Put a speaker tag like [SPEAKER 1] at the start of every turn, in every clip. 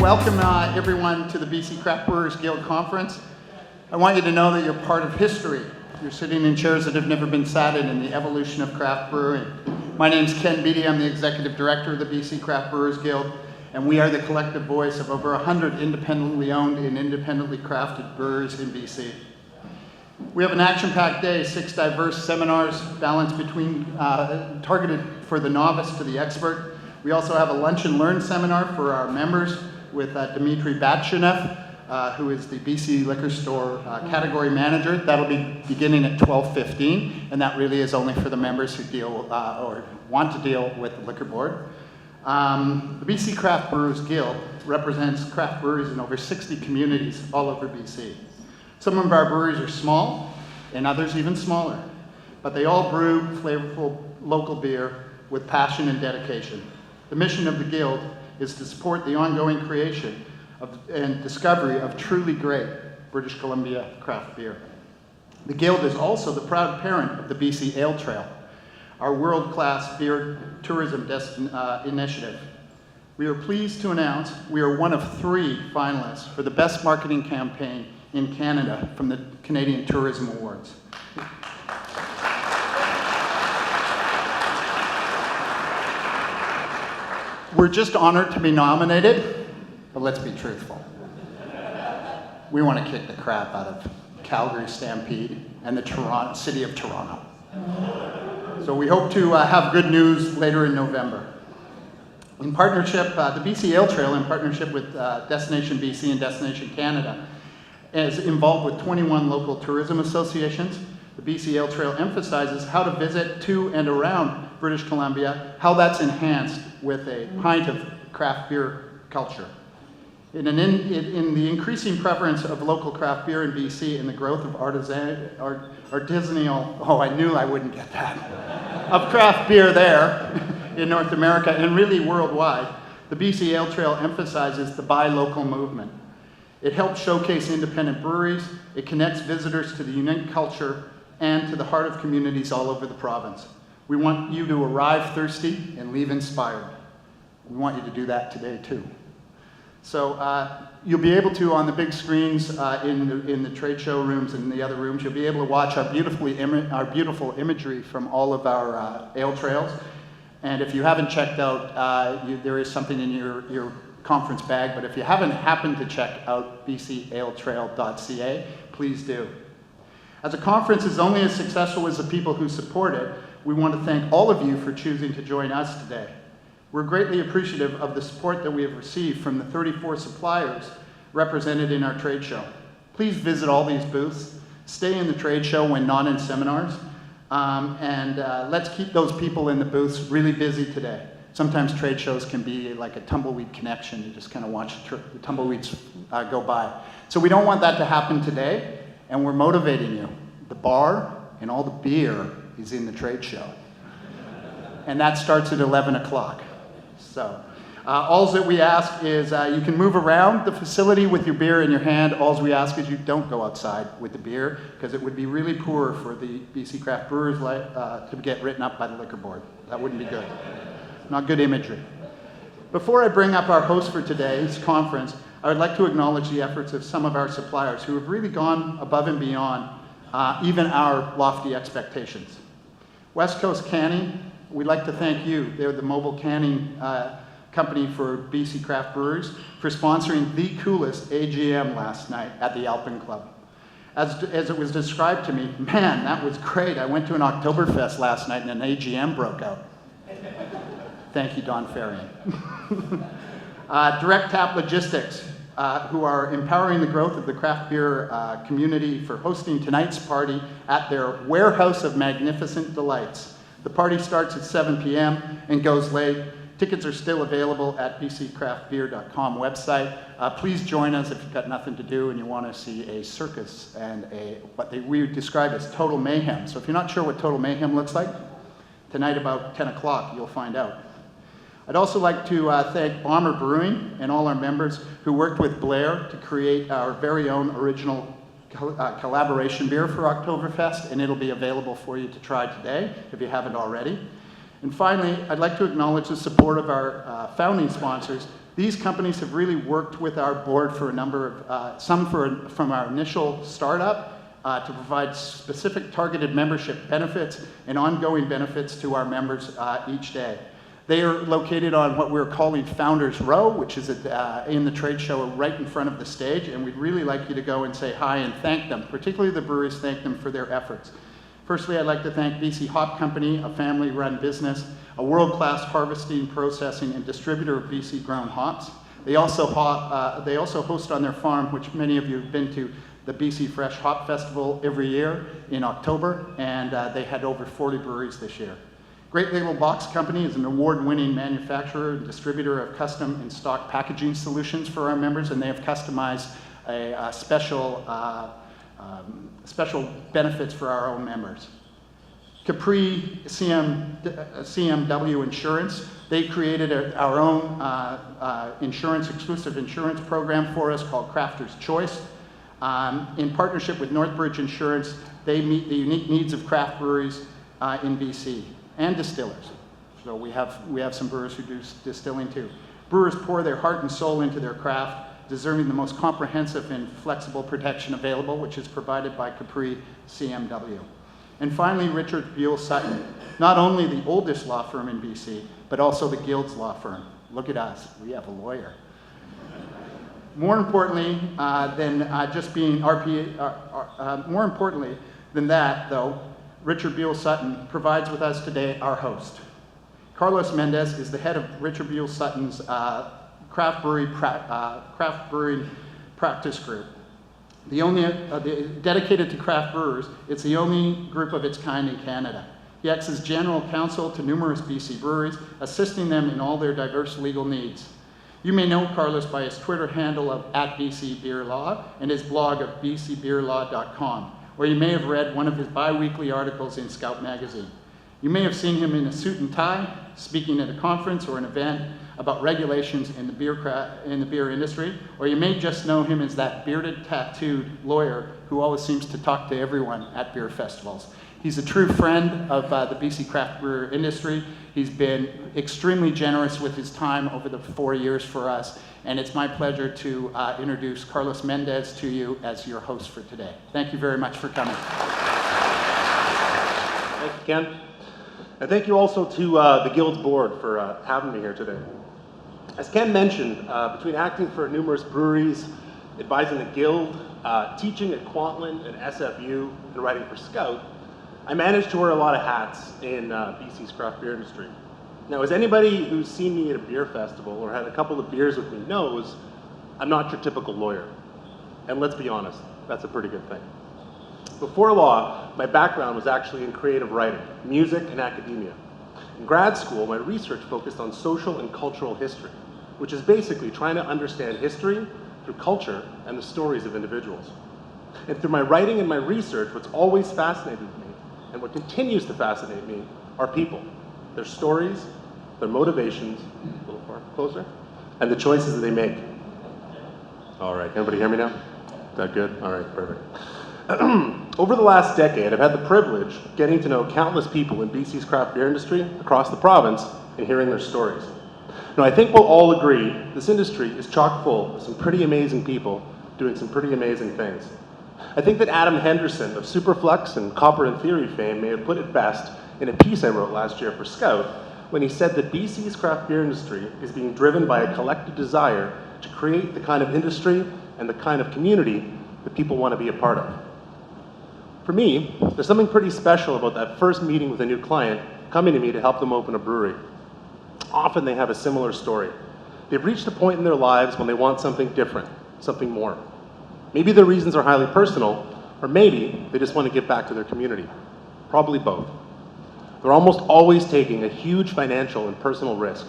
[SPEAKER 1] welcome everyone to the BC Craft Brewers Guild Conference. I want you to know that you're part of history. You're sitting in chairs that have never been sat in the evolution of craft brewing. My name's Ken Beattie. I'm the Executive Director of the BC Craft Brewers Guild, and we are the collective voice of over 100 independently owned and independently crafted brewers in BC. We have an action-packed day, 6 diverse seminars balanced between targeted for the novice to the expert. We also have a lunch and learn seminar for our members with Dmitry Batchinev, who is the BC Liquor Store Category Manager. That'll be beginning at 12:15, and that really is only for the members who deal or want to deal with the liquor board. The BC Craft Brewers Guild represents craft breweries in over 60 communities all over BC. Some of our breweries are small, and others even smaller, but they all brew flavorful local beer with passion and dedication. The mission of the Guild is to support the ongoing creation and discovery of truly great British Columbia craft beer. The Guild is also the proud parent of the BC Ale Trail, our world-class beer tourism initiative. We are pleased to announce we are one of 3 finalists for the best marketing campaign in Canada from the Canadian Tourism Awards. We're just honored to be nominated, but let's be truthful. We want to kick the crap out of Calgary Stampede and the city of Toronto. So we hope to have good news later in November. In partnership, the BC Ale Trail, in partnership with Destination BC and Destination Canada, is involved with 21 local tourism associations. The BC Ale Trail emphasizes how to visit to and around British Columbia, how that's enhanced with a pint of craft beer culture. In the increasing preference of local craft beer in BC and the growth of artisanal, oh, I knew I wouldn't get that, of craft beer there in North America and really worldwide, the BC Ale Trail emphasizes the buy local movement. It helps showcase independent breweries, it connects visitors to the unique culture and to the heart of communities all over the province. We want you to arrive thirsty and leave inspired. We want you to do that today too. So you'll be able to, on the big screens in the trade show rooms and the other rooms, you'll be able to watch our beautiful imagery from all of our ale trails. And if you haven't checked out, there is something in your conference bag, but if you haven't happened to check out bcaletrail.ca, please do. As a conference is only as successful as the people who support it, we want to thank all of you for choosing to join us today. We're greatly appreciative of the support that we have received from the 34 suppliers represented in our trade show. Please visit all these booths, stay in the trade show when not in seminars, and let's keep those people in the booths really busy today. Sometimes trade shows can be like a tumbleweed connection. You just kind of watch the tumbleweeds go by. So we don't want that to happen today, and we're motivating you. The bar and all the beer is in the trade show. And that starts at 11 o'clock. So all that we ask is you can move around the facility with your beer in your hand. All we ask is you don't go outside with the beer, because it would be really poor for the BC Craft Brewers to get written up by the liquor board. That wouldn't be good. Not good imagery. Before I bring up our host for today's conference, I would like to acknowledge the efforts of some of our suppliers who have really gone above and beyond even our lofty expectations. West Coast Canning, we'd like to thank you. They're the mobile canning company for BC Craft Brewers for sponsoring the coolest AGM last night at the Alpen Club. As it was described to me, man, that was great. I went to an Oktoberfest last night and an AGM broke out. Thank you, Don Ferrian. Direct Tap Logistics, who are empowering the growth of the craft beer community for hosting tonight's party at their Warehouse of Magnificent Delights. The party starts at 7 p.m. and goes late. Tickets are still available at bccraftbeer.com website. Please join us if you've got nothing to do and you want to see a circus and what we describe as total mayhem. So if you're not sure what total mayhem looks like, tonight about 10 o'clock you'll find out. I'd also like to thank Bomber Brewing and all our members who worked with Blair to create our very own original collaboration beer for Oktoberfest, and it'll be available for you to try today if you haven't already. And finally, I'd like to acknowledge the support of our founding sponsors These companies have really worked with our board for a number of, from our initial startup to provide specific targeted membership benefits and ongoing benefits to our members each day. They are located on what we're calling Founders Row, which is in the trade show right in front of the stage, and we'd really like you to go and say hi and thank them, particularly the breweries, thank them for their efforts. Firstly, I'd like to thank BC Hop Company, a family-run business, a world-class harvesting, processing, and distributor of BC-grown hops. They also host on their farm, which many of you have been to, the BC Fresh Hop Festival every year in October, and they had over 40 breweries this year. Great Label Box Company is an award-winning manufacturer and distributor of custom and stock packaging solutions for our members, and they have customized a special benefits for our own members. Capri CMW Insurance, they created our own exclusive insurance program for us called Crafter's Choice. In partnership with Northbridge Insurance, they meet the unique needs of craft breweries in BC. And distillers. So we have some brewers who do distilling too. Brewers pour their heart and soul into their craft, deserving the most comprehensive and flexible protection available, which is provided by Capri CMW. And finally, Richard Buell Sutton, not only the oldest law firm in BC, but also the Guild's law firm. Look at us, we have a lawyer. More importantly than just being RPA, more importantly than that, though, Richard Buell Sutton provides with us today our host. Carlos Mendes is the head of Richard Buell Sutton's craft brewing practice group. Dedicated to craft brewers, it's the only group of its kind in Canada. He acts as general counsel to numerous BC breweries, assisting them in all their diverse legal needs. You may know Carlos by his Twitter handle of @BCBeerLaw and his blog of bcbeerlaw.com. Or you may have read one of his bi-weekly articles in Scout magazine. You may have seen him in a suit and tie, speaking at a conference or an event about regulations in the beer industry, or you may just know him as that bearded, tattooed lawyer who always seems to talk to everyone at beer festivals. He's a true friend of the BC craft beer industry. He's been extremely generous with his time over the 4 years for us, and it's my pleasure to introduce Carlos Mendes to you as your host for today. Thank you very much for coming.
[SPEAKER 2] Thank you, Ken. And thank you also to the Guild's board for having me here today. As Ken mentioned, between acting for numerous breweries, advising the Guild, teaching at Kwantlen and SFU, and writing for Scout, I managed to wear a lot of hats in BC's craft beer industry. Now, as anybody who's seen me at a beer festival or had a couple of beers with me knows, I'm not your typical lawyer. And let's be honest, that's a pretty good thing. Before law, my background was actually in creative writing, music, and academia. In grad school, my research focused on social and cultural history, which is basically trying to understand history through culture and the stories of individuals. And through my writing and my research, what's always fascinated me, and what continues to fascinate me, are people, their stories, their motivations, a little far closer, and the choices that they make. All right, everybody hear me now? Is that good? All right, perfect. Over the last decade, I've had the privilege of getting to know countless people in BC's craft beer industry across the province and hearing their stories. Now, I think we'll all agree this industry is chock full of some pretty amazing people doing some pretty amazing things. I think that Adam Henderson of Superflux and Copper and Theory fame may have put it best in a piece I wrote last year for Scout when he said that BC's craft beer industry is being driven by a collective desire to create the kind of industry and the kind of community that people want to be a part of. For me, there's something pretty special about that first meeting with a new client coming to me to help them open a brewery. Often they have a similar story. They've reached a point in their lives when they want something different, something more. Maybe their reasons are highly personal, or maybe they just want to give back to their community. Probably both. They're almost always taking a huge financial and personal risk.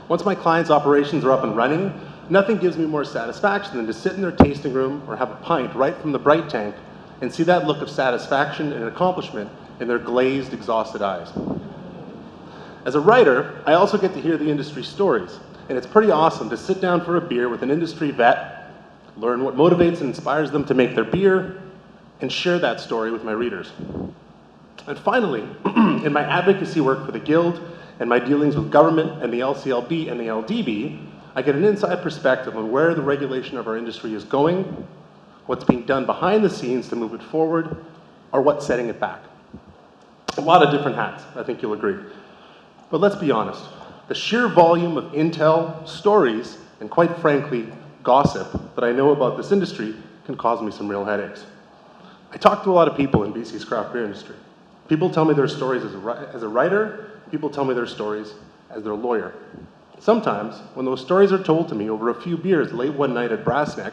[SPEAKER 2] Once my clients' operations are up and running, nothing gives me more satisfaction than to sit in their tasting room or have a pint right from the bright tank and see that look of satisfaction and accomplishment in their glazed, exhausted eyes. As a writer, I also get to hear the industry stories, and it's pretty awesome to sit down for a beer with an industry vet, learn what motivates and inspires them to make their beer, and share that story with my readers. And finally, in my advocacy work for the Guild and my dealings with government and the LCLB and the LDB, I get an inside perspective on where the regulation of our industry is going, what's being done behind the scenes to move it forward, or what's setting it back. A lot of different hats, I think you'll agree. But let's be honest, the sheer volume of intel, stories, and quite frankly, gossip that I know about this industry can cause me some real headaches. I talk to a lot of people in BC's craft beer industry. People tell me their stories as a writer, people tell me their stories as their lawyer. Sometimes, when those stories are told to me over a few beers late one night at Brassneck,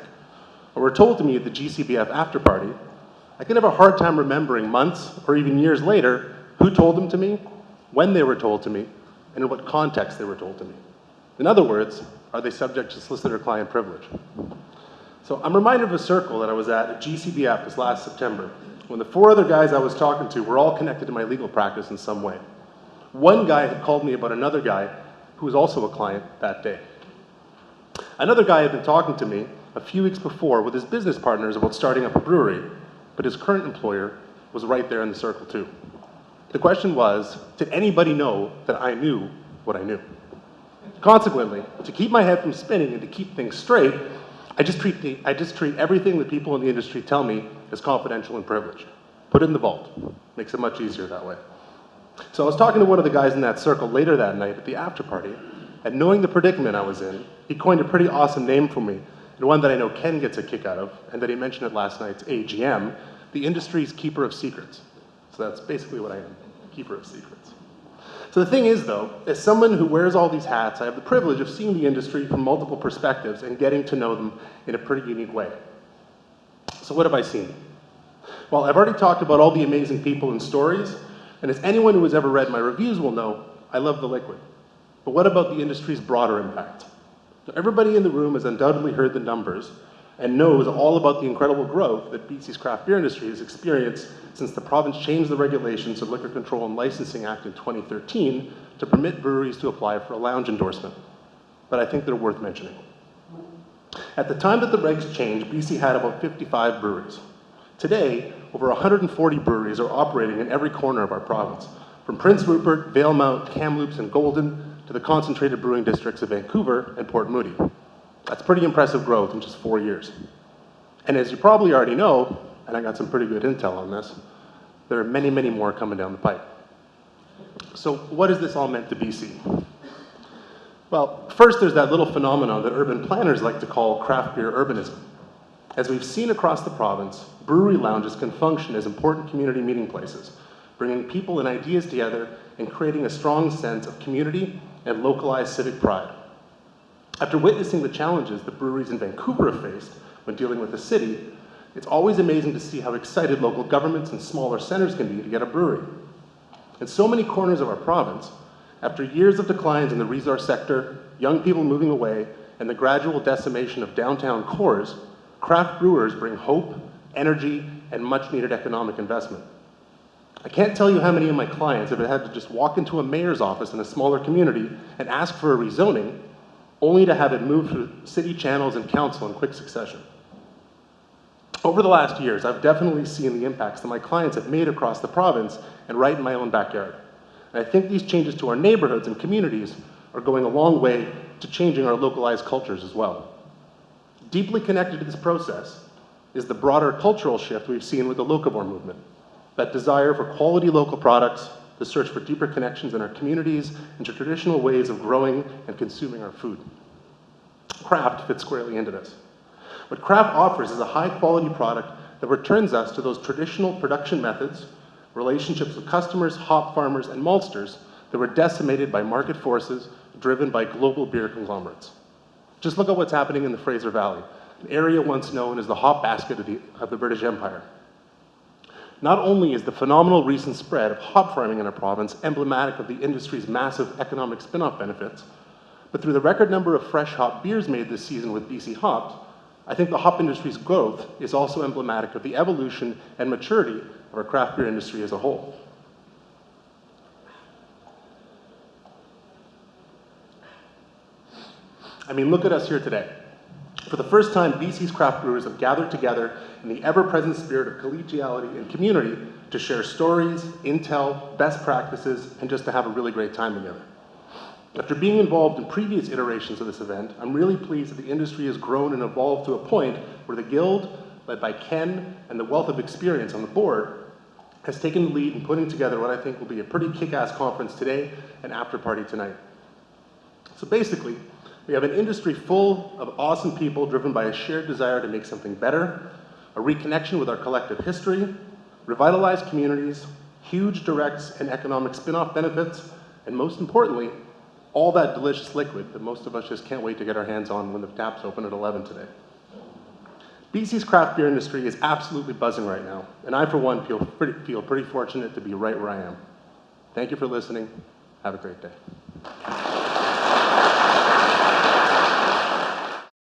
[SPEAKER 2] or were told to me at the GCBF after party, I can have a hard time remembering months or even years later who told them to me, when they were told to me, and in what context they were told to me. In other words, are they subject to solicitor-client privilege? So I'm reminded of a circle that I was at GCBF this last September, when the 4 other guys I was talking to were all connected to my legal practice in some way. One guy had called me about another guy who was also a client that day. Another guy had been talking to me a few weeks before with his business partners about starting up a brewery, but his current employer was right there in the circle too. The question was, did anybody know that I knew what I knew? Consequently, to keep my head from spinning and to keep things straight, I just treat everything that people in the industry tell me as confidential and privileged. Put it in the vault. Makes it much easier that way. So I was talking to one of the guys in that circle later that night at the after party, and knowing the predicament I was in, he coined a pretty awesome name for me, and one that I know Ken gets a kick out of, and that he mentioned at last night's AGM, the industry's keeper of secrets. So that's basically what I am, keeper of secrets. So the thing is, though, as someone who wears all these hats, I have the privilege of seeing the industry from multiple perspectives and getting to know them in a pretty unique way. So what have I seen? Well, I've already talked about all the amazing people and stories, and as anyone who has ever read my reviews will know, I love the liquid. But what about the industry's broader impact? Now, everybody in the room has undoubtedly heard the numbers and knows all about the incredible growth that BC's craft beer industry has experienced since the province changed the regulations of Liquor Control and Licensing Act in 2013 to permit breweries to apply for a lounge endorsement. But I think they're worth mentioning. At the time that the regs changed, BC had about 55 breweries. Today, over 140 breweries are operating in every corner of our province, from Prince Rupert, Valemount, Kamloops, and Golden, to the concentrated brewing districts of Vancouver and Port Moody. That's pretty impressive growth in just 4 years. And as you probably already know, and I got some pretty good intel on this, there are many, many more coming down the pipe. So what has this all meant to BC? Well, first there's that little phenomenon that urban planners like to call craft beer urbanism. As we've seen across the province, brewery lounges can function as important community meeting places, bringing people and ideas together and creating a strong sense of community and localized civic pride. After witnessing the challenges that breweries in Vancouver have faced when dealing with the city, it's always amazing to see how excited local governments and smaller centers can be to get a brewery. In so many corners of our province, after years of declines in the resource sector, young people moving away, and the gradual decimation of downtown cores, craft brewers bring hope, energy, and much-needed economic investment. I can't tell you how many of my clients have had to just walk into a mayor's office in a smaller community and ask for a rezoning, only to have it moved through city channels and council in quick succession. Over the last years, I've definitely seen the impacts that my clients have made across the province and right in my own backyard. And I think these changes to our neighborhoods and communities are going a long way to changing our localized cultures as well. Deeply connected to this process is the broader cultural shift we've seen with the locavore movement, that desire for quality local products, the search for deeper connections in our communities, and to traditional ways of growing and consuming our food. Craft fits squarely into this. What craft offers is a high-quality product that returns us to those traditional production methods, relationships with customers, hop farmers, and maltsters that were decimated by market forces driven by global beer conglomerates. Just look at what's happening in the Fraser Valley, an area once known as the hop basket of the British Empire. Not only is the phenomenal recent spread of hop farming in our province emblematic of the industry's massive economic spin-off benefits, but through the record number of fresh hop beers made this season with BC hops, I think the hop industry's growth is also emblematic of the evolution and maturity of our craft beer industry as a whole. I mean, look at us here today. For the first time, BC's craft brewers have gathered together in the ever-present spirit of collegiality and community to share stories, intel, best practices, and just to have a really great time together. After being involved in previous iterations of this event, I'm really pleased that the industry has grown and evolved to a point where the Guild, led by Ken and the wealth of experience on the board, has taken the lead in putting together what I think will be a pretty kick-ass conference today and after party tonight. So basically, we have an industry full of awesome people driven by a shared desire to make something better, a reconnection with our collective history, revitalized communities, huge direct and economic spin-off benefits, and most importantly, all that delicious liquid that most of us just can't wait to get our hands on when the taps open at 11 today. BC's craft beer industry is absolutely buzzing right now, and I, for one, feel pretty fortunate to be right where I am. Thank you for listening. Have a great day.